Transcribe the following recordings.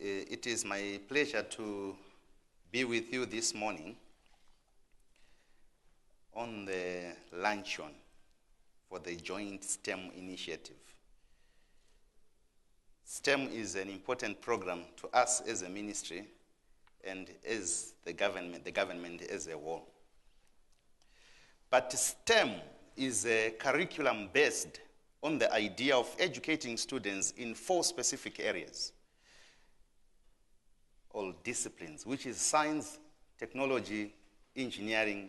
It is my pleasure to be with you this morning on the luncheon for the joint STEM initiative. STEM is an important program to us as a ministry and as the government as a whole. But STEM is a curriculum based on the idea of educating students in 4 specific areas, or disciplines, which is science, technology, engineering,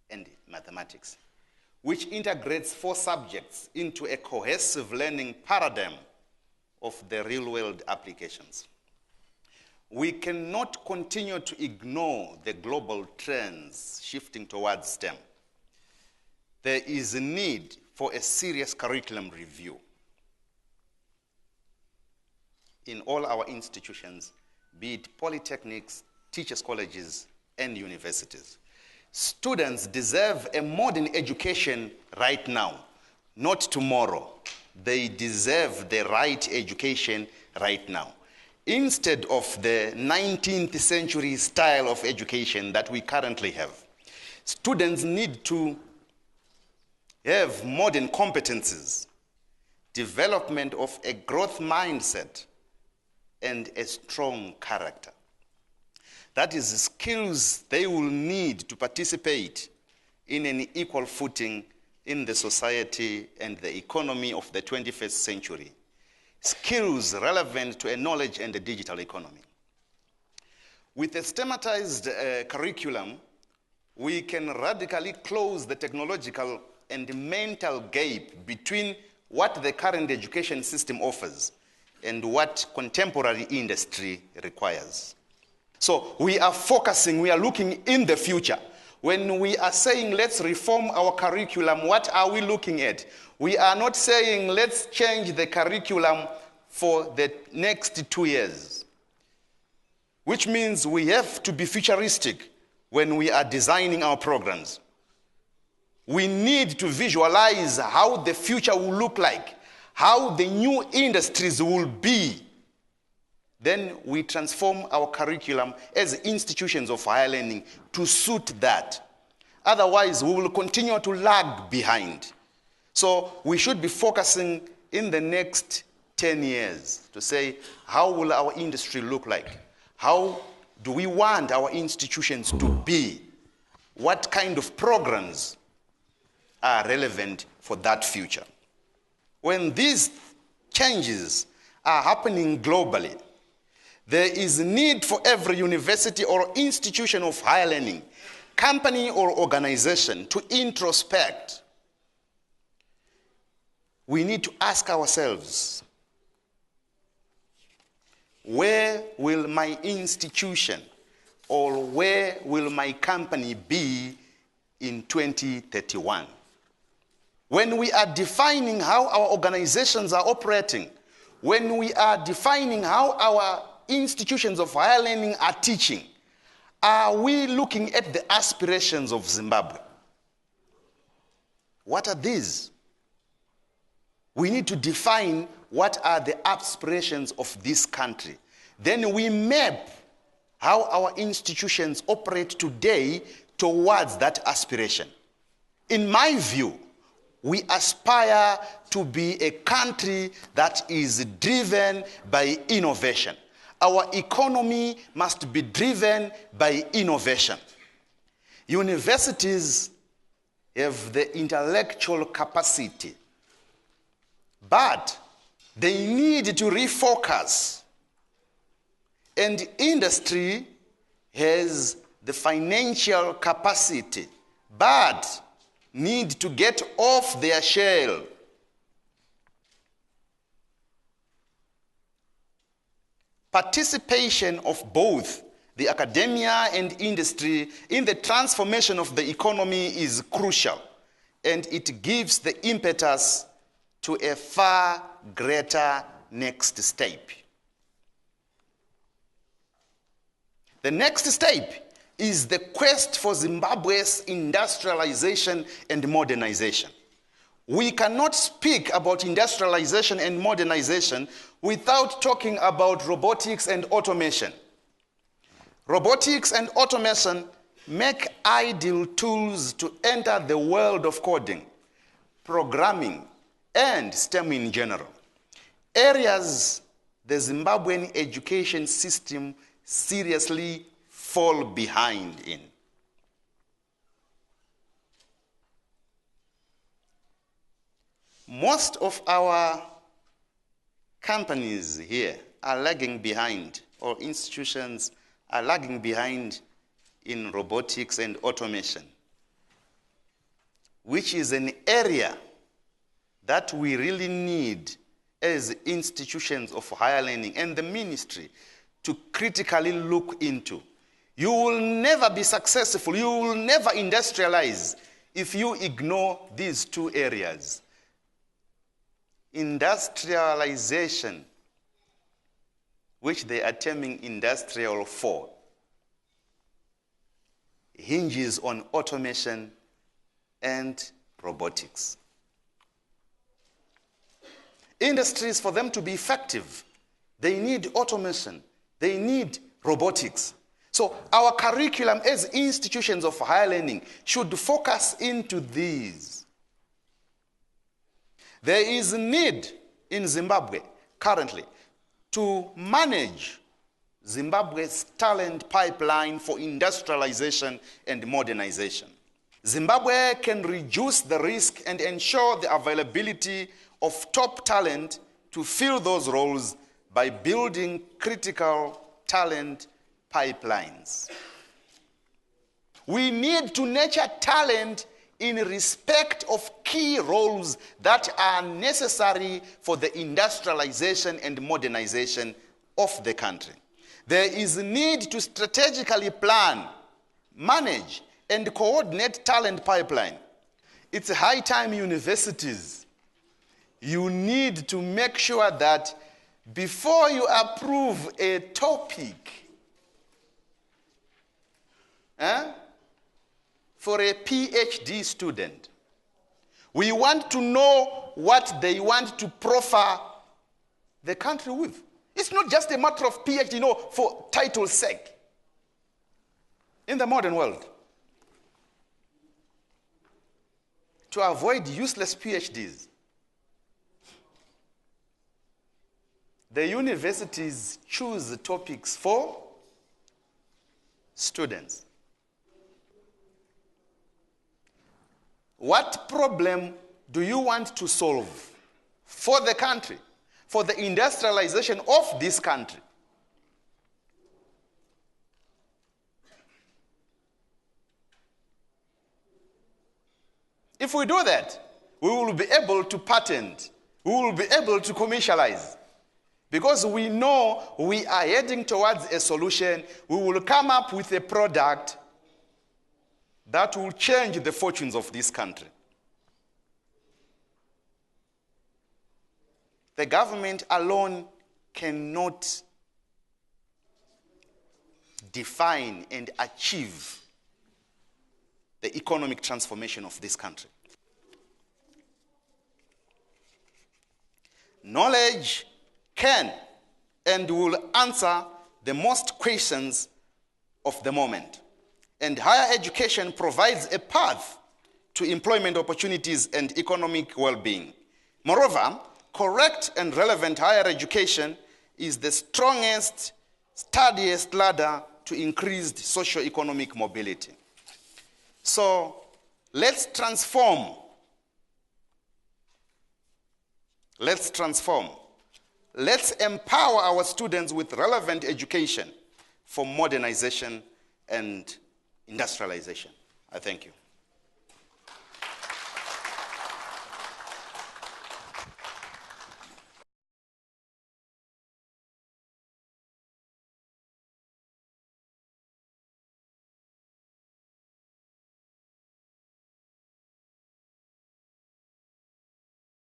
and mathematics, which integrates 4 subjects into a cohesive learning paradigm of the real-world applications. We cannot continue to ignore the global trends shifting towards STEM. There is a need for a serious curriculum review in all our institutions, be it polytechnics, teachers' colleges, and universities. Students deserve a modern education right now, not tomorrow. They deserve the right education right now, instead of the 19th century style of education that we currently have. Students need to have modern competencies, development of a growth mindset, and a strong character. That is skills they will need to participate in an equal footing in the society and the economy of the 21st century. Skills relevant to a knowledge and a digital economy. With a STEMatized curriculum, we can radically close the technological and mental gap between what the current education system offers and what contemporary industry requires. So we are looking in the future. When we are saying let's reform our curriculum, what are we looking at? We are not saying let's change the curriculum for the next 2 years, which means we have to be futuristic when we are designing our programs. We need to visualize how the future will look like, how the new industries will be. Then we transform our curriculum as institutions of higher learning to suit that. Otherwise, we will continue to lag behind. So we should be focusing in the next 10 years to say, how will our industry look like? How do we want our institutions to be? What kind of programs are relevant for that future? When these changes are happening globally, there is need for every university or institution of higher learning, company or organization to introspect. We need to ask ourselves, where will my institution or where will my company be in 2031? When we are defining how our organizations are operating, when we are defining how our institutions of higher learning are teaching, are we looking at the aspirations of Zimbabwe? What are these? We need to define what are the aspirations of this country. Then we map how our institutions operate today towards that aspiration. In my view, we aspire to be a country that is driven by innovation. Our economy must be driven by innovation. Universities have the intellectual capacity, but they need to refocus. And industry has the financial capacity, but need to get off their shell. Participation of both the academia and industry in the transformation of the economy is crucial, and it gives the impetus to a far greater next step. The next step is the quest for Zimbabwe's industrialization and modernization. We cannot speak about industrialization and modernization without talking about robotics and automation. Robotics and automation make ideal tools to enter the world of coding, programming, and STEM in general. Areas the Zimbabwean education system seriously fall behind in. Most of our companies here are lagging behind, or institutions are lagging behind in robotics and automation, which is an area that we really need as institutions of higher learning and the ministry to critically look into. You will never be successful, you will never industrialize if you ignore these two areas. Industrialization, which they are terming Industrial 4, hinges on automation and robotics. Industries, for them to be effective, they need automation, they need robotics. So our curriculum as institutions of higher learning should focus into these. There is a need in Zimbabwe currently to manage Zimbabwe's talent pipeline for industrialization and modernization. Zimbabwe can reduce the risk and ensure the availability of top talent to fill those roles by building critical talent pipelines. We need to nurture talent in respect of key roles that are necessary for the industrialization and modernization of the country. There is a need to strategically plan, manage, and coordinate talent pipeline. It's high time universities, you need to make sure that before you approve a topic for a PhD student, we want to know what they want to profile the country with. It's not just a matter of PhD, for title's sake. In the modern world, to avoid useless PhDs, the universities choose the topics for students. What problem do you want to solve for the country, for the industrialization of this country? If we do that, we will be able to patent, we will be able to commercialize. Because we know we are heading towards a solution, we will come up with a product that will change the fortunes of this country. The government alone cannot define and achieve the economic transformation of this country. Knowledge can and will answer the most questions of the moment. And higher education provides a path to employment opportunities and economic well-being. Moreover, correct and relevant higher education is the strongest, sturdiest ladder to increased socio-economic mobility. So let's transform. Let's transform. Let's empower our students with relevant education for modernization and industrialization. I thank you.